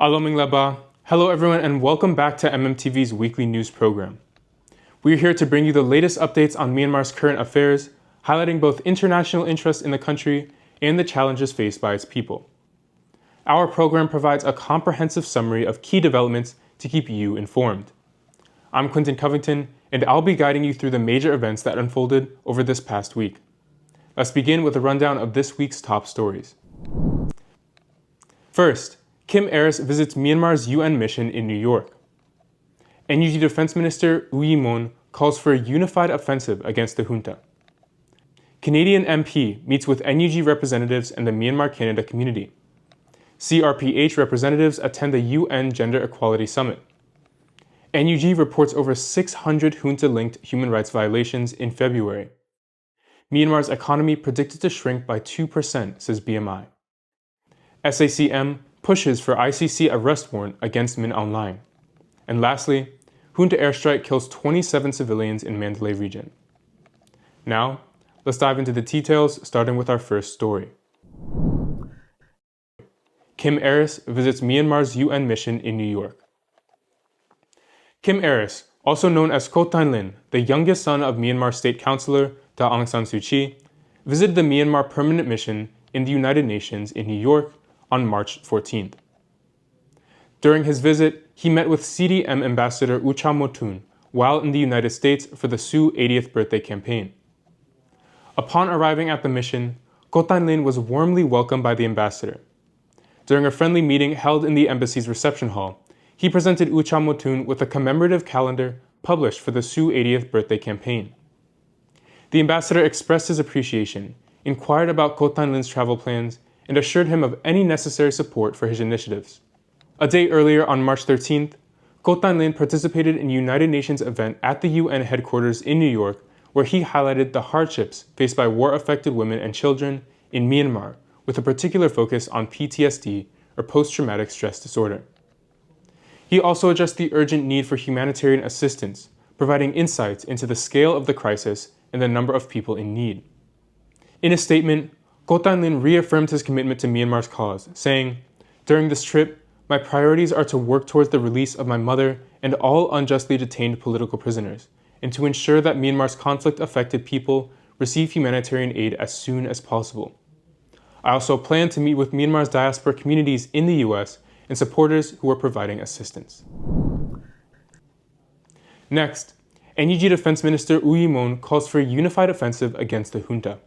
Aloming Laba. Hello everyone and welcome back to MMTV's weekly news program. We're here to bring you the latest updates on Myanmar's current affairs, highlighting both international interest in the country and the challenges faced by its people. Our program provides a comprehensive summary of key developments to keep you informed. I'm Quentin Covington, and I'll be guiding you through the major events that unfolded over this past week. Let's begin with a rundown of this week's top stories. First, Kim Aris visits Myanmar's UN mission in New York. NUG Defense Minister Woo Yi-mon calls for a unified offensive against the junta. Canadian MP meets with NUG representatives and the Myanmar-Canada community. CRPH representatives attend the UN Gender Equality Summit. NUG reports over 600 junta-linked human rights violations in February. Myanmar's economy predicted to shrink by 2%, says BMI. SACM pushes for ICC arrest warrant against Min Aung Hlaing. And lastly, junta airstrike kills 27 civilians in Mandalay region. Now, let's dive into the details, starting with our first story. Kim Aris visits Myanmar's UN mission in New York. Kim Aris, also known as Ko Tain Lin, the youngest son of Myanmar State Councillor Daw Aung San Suu Kyi, visited the Myanmar Permanent Mission in the United Nations in New York on March 14th. During his visit, he met with CDM Ambassador U Cha Motun while in the United States for the Suu 80th birthday campaign. Upon arriving at the mission, Ko Tain Lin was warmly welcomed by the ambassador. During a friendly meeting held in the embassy's reception hall, he presented U Cha Motun with a commemorative calendar published for the Suu 80th birthday campaign. The ambassador expressed his appreciation, inquired about Ko Tain Lin's travel plans, and assured him of any necessary support for his initiatives. A day earlier, on March 13th, Ko Tain Lin participated in a United Nations event at the UN headquarters in New York, where he highlighted the hardships faced by war-affected women and children in Myanmar, with a particular focus on PTSD, or post-traumatic stress disorder. He also addressed the urgent need for humanitarian assistance, providing insights into the scale of the crisis and the number of people in need. In a statement, Ko Tain Lin reaffirmed his commitment to Myanmar's cause, saying, "During this trip, my priorities are to work towards the release of my mother and all unjustly detained political prisoners, and to ensure that Myanmar's conflict-affected people receive humanitarian aid as soon as possible. I also plan to meet with Myanmar's diaspora communities in the US and supporters who are providing assistance." Next, NUG Defense Minister Woo Yi-mon calls for a unified offensive against the junta.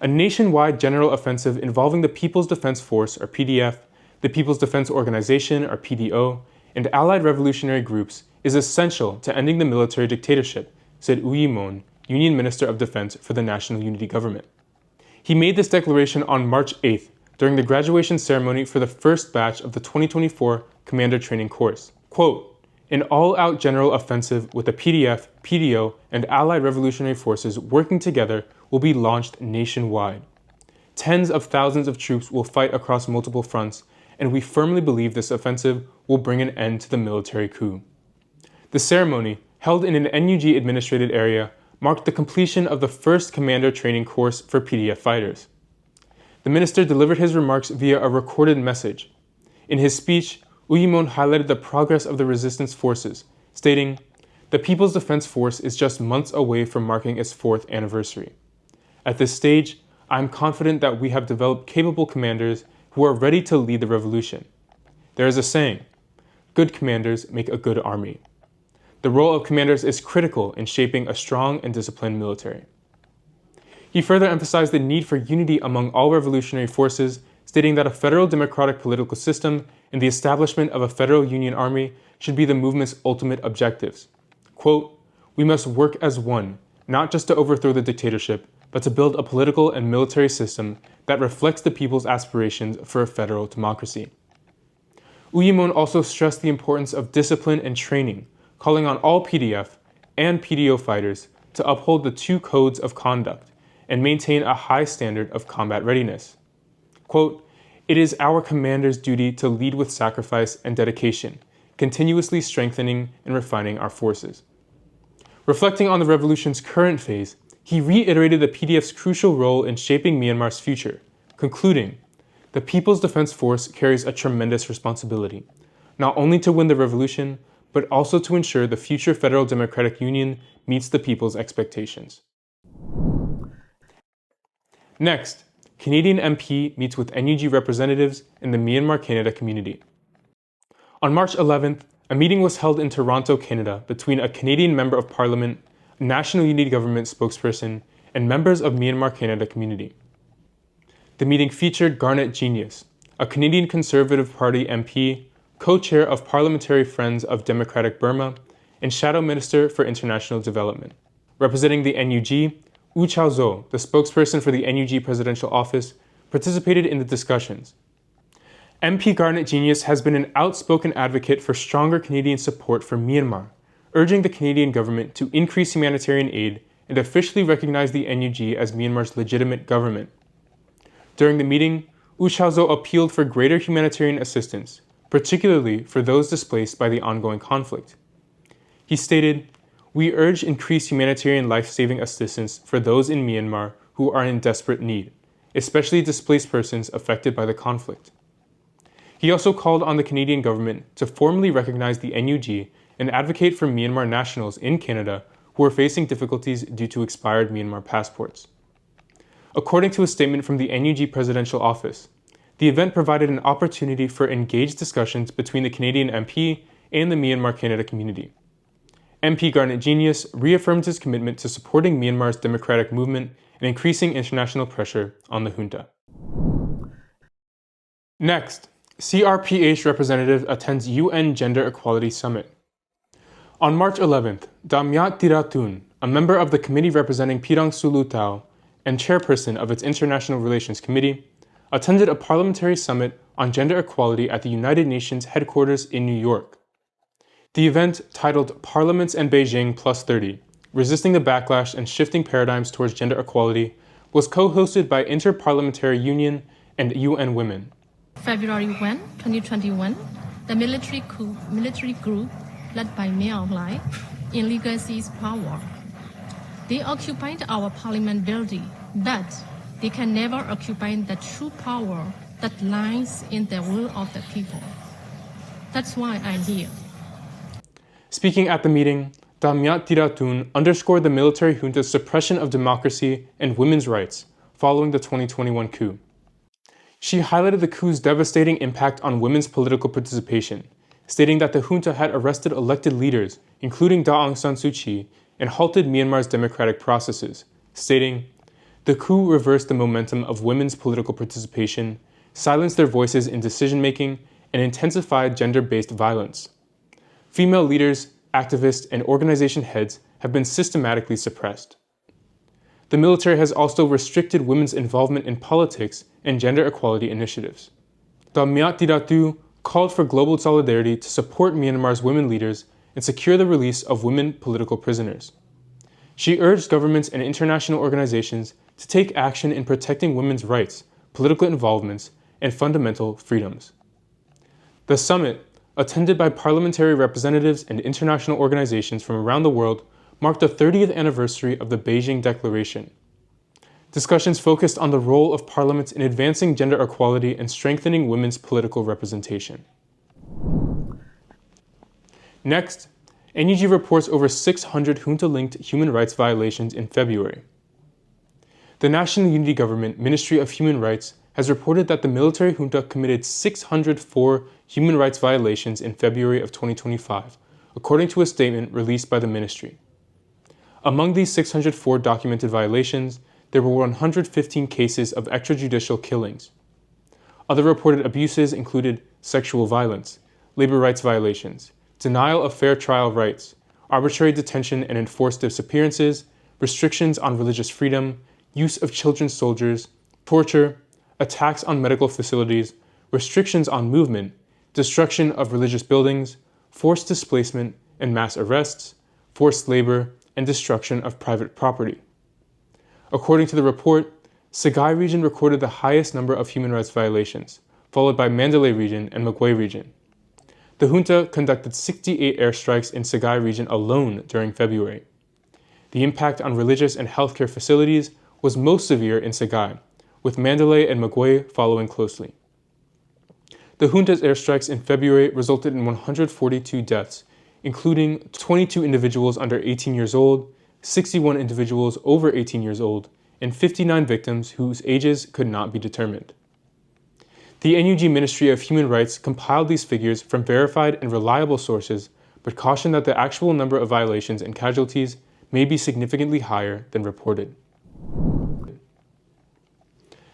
A nationwide general offensive involving the People's Defense Force, or PDF, the People's Defense Organization, or PDO, and allied revolutionary groups is essential to ending the military dictatorship, said Woo Yi-mon, Union Minister of Defense for the National Unity Government. He made this declaration on March 8th during the graduation ceremony for the first batch of the 2024 Commander Training Course. Quote, "An all-out general offensive with the PDF, PDO, and allied revolutionary forces working together will be launched nationwide. Tens of thousands of troops will fight across multiple fronts, and we firmly believe this offensive will bring an end to the military coup." The ceremony, held in an NUG-administrated area, marked the completion of the first commander training course for PDF fighters. The minister delivered his remarks via a recorded message. In his speech, Woo Yi-mon highlighted the progress of the resistance forces, stating, "The People's Defense Force is just months away from marking its 4th anniversary. At this stage, I am confident that we have developed capable commanders who are ready to lead the revolution. There is a saying, 'Good commanders make a good army.' The role of commanders is critical in shaping a strong and disciplined military." He further emphasized the need for unity among all revolutionary forces, stating that a federal democratic political system and the establishment of a federal union army should be the movement's ultimate objectives. Quote, "We must work as one, not just to overthrow the dictatorship, but to build a political and military system that reflects the people's aspirations for a federal democracy." Woo Yi-mon also stressed the importance of discipline and training, calling on all PDF and PDO fighters to uphold the 2 codes of conduct and maintain a high standard of combat readiness. Quote, "It is our commander's duty to lead with sacrifice and dedication, continuously strengthening and refining our forces." Reflecting on the revolution's current phase, he reiterated the PDF's crucial role in shaping Myanmar's future, concluding, the People's Defense Force carries a tremendous responsibility, not only to win the revolution, but also to ensure the future Federal Democratic Union meets the people's expectations. Next, Canadian MP meets with NUG representatives in the Myanmar-Canada community. On March 11th, a meeting was held in Toronto, Canada, between a Canadian Member of Parliament, a National Unity Government spokesperson, and members of Myanmar-Canada community. The meeting featured Garnet Genius, a Canadian Conservative Party MP, co-chair of Parliamentary Friends of Democratic Burma, and Shadow Minister for International Development. Representing the NUG, Wu Chao-zo, the spokesperson for the NUG presidential office, participated in the discussions. MP Garnet Genius has been an outspoken advocate for stronger Canadian support for Myanmar, urging the Canadian government to increase humanitarian aid and officially recognize the NUG as Myanmar's legitimate government. During the meeting, Wu Chao-zo appealed for greater humanitarian assistance, particularly for those displaced by the ongoing conflict. He stated, "We urge increased humanitarian life-saving assistance for those in Myanmar who are in desperate need, especially displaced persons affected by the conflict." He also called on the Canadian government to formally recognize the NUG and advocate for Myanmar nationals in Canada who are facing difficulties due to expired Myanmar passports. According to a statement from the NUG presidential office, the event provided an opportunity for engaged discussions between the Canadian MP and the Myanmar-Canada community. MP Garnet Genius reaffirmed his commitment to supporting Myanmar's democratic movement and increasing international pressure on the junta. Next, CRPH representative attends UN Gender Equality Summit. On March 11th, Damyat Tiratun, a member of the committee representing Pirang Sulutao and chairperson of its International Relations Committee, attended a parliamentary summit on gender equality at the United Nations headquarters in New York. The event, titled Parliaments and Beijing Plus 30, Resisting the Backlash and Shifting Paradigms Towards Gender Equality, was co-hosted by Inter-Parliamentary Union and UN Women. February 1, 2021, the military group led by Myanmar Lai in legal seized power. They occupied our parliament building, but they can never occupy the true power that lies in the will of the people. That's why I'm here. Speaking at the meeting, Damyat Tiratun underscored the military junta's suppression of democracy and women's rights following the 2021 coup. She highlighted the coup's devastating impact on women's political participation, stating that the junta had arrested elected leaders, including Daw Aung San Suu Kyi, and halted Myanmar's democratic processes, stating, "The coup reversed the momentum of women's political participation, silenced their voices in decision-making, and intensified gender-based violence. Female leaders, activists, and organization heads have been systematically suppressed." The military has also restricted women's involvement in politics and gender equality initiatives. Damyat Tiratun called for global solidarity to support Myanmar's women leaders and secure the release of women political prisoners. She urged governments and international organizations to take action in protecting women's rights, political involvements, and fundamental freedoms. The summit, attended by parliamentary representatives and international organizations from around the world, marked the 30th anniversary of the Beijing Declaration. Discussions focused on the role of parliaments in advancing gender equality and strengthening women's political representation. Next, NUG reports over 600 junta-linked human rights violations in February. The National Unity Government Ministry of Human Rights has reported that the military junta committed 604 human rights violations in February of 2025, according to a statement released by the ministry. Among these 604 documented violations, there were 115 cases of extrajudicial killings. Other reported abuses included sexual violence, labor rights violations, denial of fair trial rights, arbitrary detention and enforced disappearances, restrictions on religious freedom, use of children soldiers, torture, attacks on medical facilities, restrictions on movement, destruction of religious buildings, forced displacement and mass arrests, forced labor, and destruction of private property. According to the report, Sagaing region recorded the highest number of human rights violations, followed by Mandalay region and Magway region. The junta conducted 68 airstrikes in Sagaing region alone during February. The impact on religious and healthcare facilities was most severe in Sagaing, with Mandalay and Magway following closely. The junta's airstrikes in February resulted in 142 deaths, including 22 individuals under 18 years old, 61 individuals over 18 years old, and 59 victims whose ages could not be determined. The NUG Ministry of Human Rights compiled these figures from verified and reliable sources, but cautioned that the actual number of violations and casualties may be significantly higher than reported.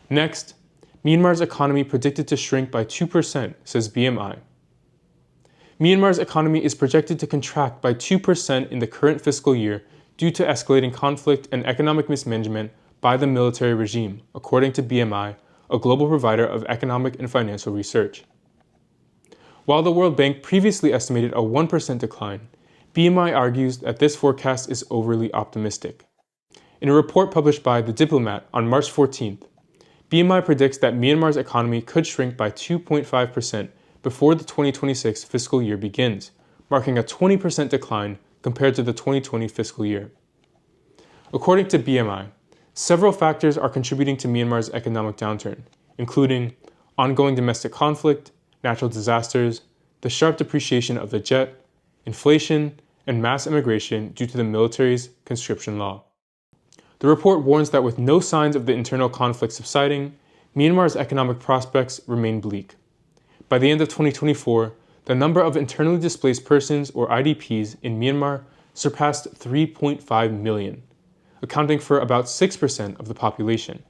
Next, Myanmar's economy predicted to shrink by 2%, says BMI. Myanmar's economy is projected to contract by 2% in the current fiscal year due to escalating conflict and economic mismanagement by the military regime, according to BMI, a global provider of economic and financial research. While the World Bank previously estimated a 1% decline, BMI argues that this forecast is overly optimistic. In a report published by The Diplomat on March 14th, BMI predicts that Myanmar's economy could shrink by 2.5% before the 2026 fiscal year begins, marking a 20% decline compared to the 2020 fiscal year. According to BMI, several factors are contributing to Myanmar's economic downturn, including ongoing domestic conflict, natural disasters, the sharp depreciation of the jet, inflation, and mass immigration due to the military's conscription law. The report warns that with no signs of the internal conflict subsiding, Myanmar's economic prospects remain bleak. By the end of 2024, the number of internally displaced persons, or IDPs, in Myanmar surpassed 3.5 million, accounting for about 6% of the population.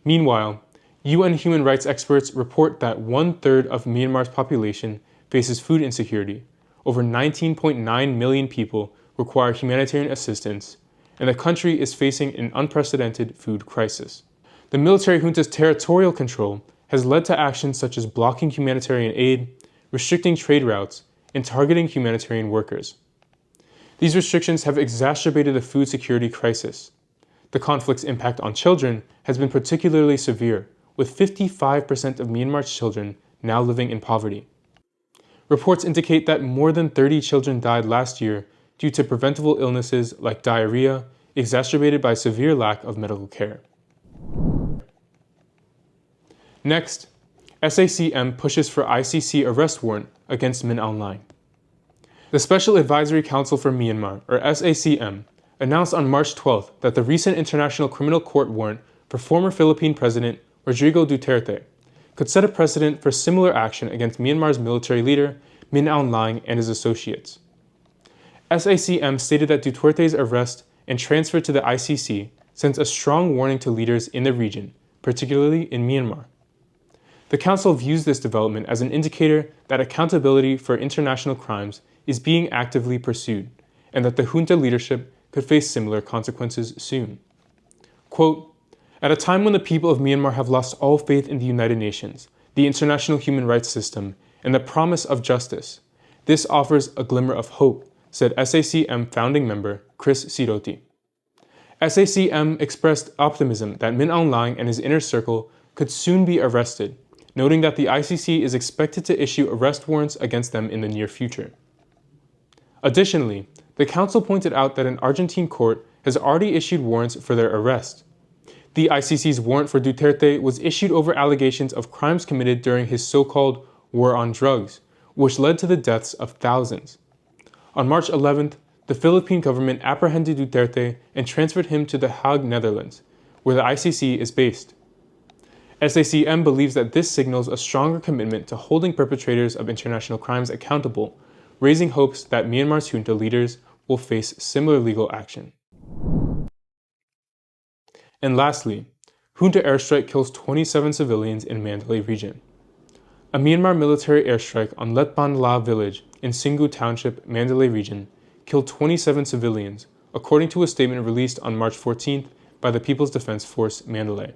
Meanwhile, UN human rights experts report that 1/3 of Myanmar's population faces food insecurity, over 19.9 million people require humanitarian assistance, and the country is facing an unprecedented food crisis. The military junta's territorial control has led to actions such as blocking humanitarian aid, restricting trade routes, and targeting humanitarian workers. These restrictions have exacerbated the food security crisis. The conflict's impact on children has been particularly severe, with 55% of Myanmar's children now living in poverty. Reports indicate that more than 30 children died last year due to preventable illnesses like diarrhea, exacerbated by severe lack of medical care. Next, SACM pushes for ICC arrest warrant against Min Aung Hlaing. The Special Advisory Council for Myanmar, or SACM, announced on March 12th that the recent International Criminal Court warrant for former Philippine President Rodrigo Duterte could set a precedent for similar action against Myanmar's military leader Min Aung Hlaing and his associates. SACM stated that Duterte's arrest and transfer to the ICC sends a strong warning to leaders in the region, particularly in Myanmar. The Council views this development as an indicator that accountability for international crimes is being actively pursued, and that the junta leadership could face similar consequences soon. Quote, "At a time when the people of Myanmar have lost all faith in the United Nations, the international human rights system, and the promise of justice, this offers a glimmer of hope," said SACM founding member Chris Sidoti. SACM expressed optimism that Min Aung Hlaing and his inner circle could soon be arrested, noting that the ICC is expected to issue arrest warrants against them in the near future. Additionally, the Council pointed out that an Argentine court has already issued warrants for their arrest. The ICC's warrant for Duterte was issued over allegations of crimes committed during his so-called war on drugs, which led to the deaths of thousands. On March 11th, the Philippine government apprehended Duterte and transferred him to The Hague, Netherlands, where the ICC is based. SACM believes that this signals a stronger commitment to holding perpetrators of international crimes accountable, raising hopes that Myanmar's junta leaders will face similar legal action. And lastly, junta airstrike kills 27 civilians in Mandalay region. A Myanmar military airstrike on Letban La village in Singu Township, Mandalay region, killed 27 civilians, according to a statement released on March 14th by the People's Defense Force Mandalay.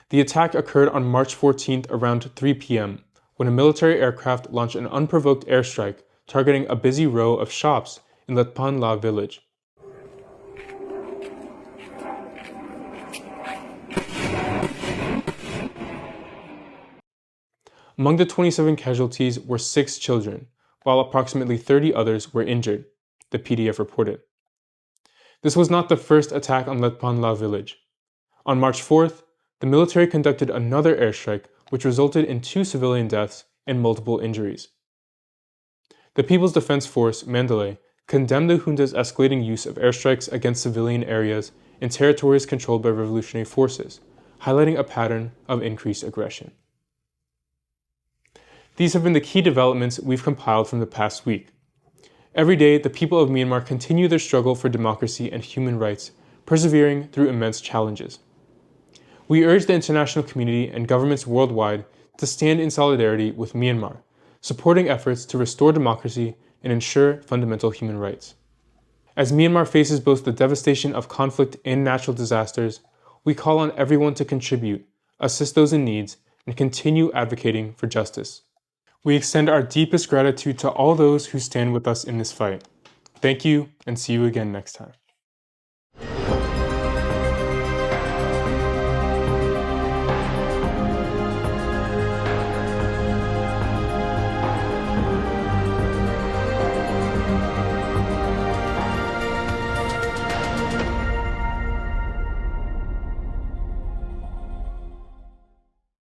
The attack occurred on March 14th around 3 p.m., when a military aircraft launched an unprovoked airstrike targeting a busy row of shops in Letban La village. Among the 27 casualties were 6 children, while approximately 30 others were injured, the PDF reported. This was not the first attack on Letban La village. On March 4th, the military conducted another airstrike which resulted in 2 civilian deaths and multiple injuries. The People's Defense Force, Mandalay, condemned the junta's escalating use of airstrikes against civilian areas in territories controlled by revolutionary forces, highlighting a pattern of increased aggression. These have been the key developments we've compiled from the past week. Every day, the people of Myanmar continue their struggle for democracy and human rights, persevering through immense challenges. We urge the international community and governments worldwide to stand in solidarity with Myanmar, supporting efforts to restore democracy and ensure fundamental human rights. As Myanmar faces both the devastation of conflict and natural disasters, we call on everyone to contribute, assist those in need, and continue advocating for justice. We extend our deepest gratitude to all those who stand with us in this fight. Thank you, and see you again next time.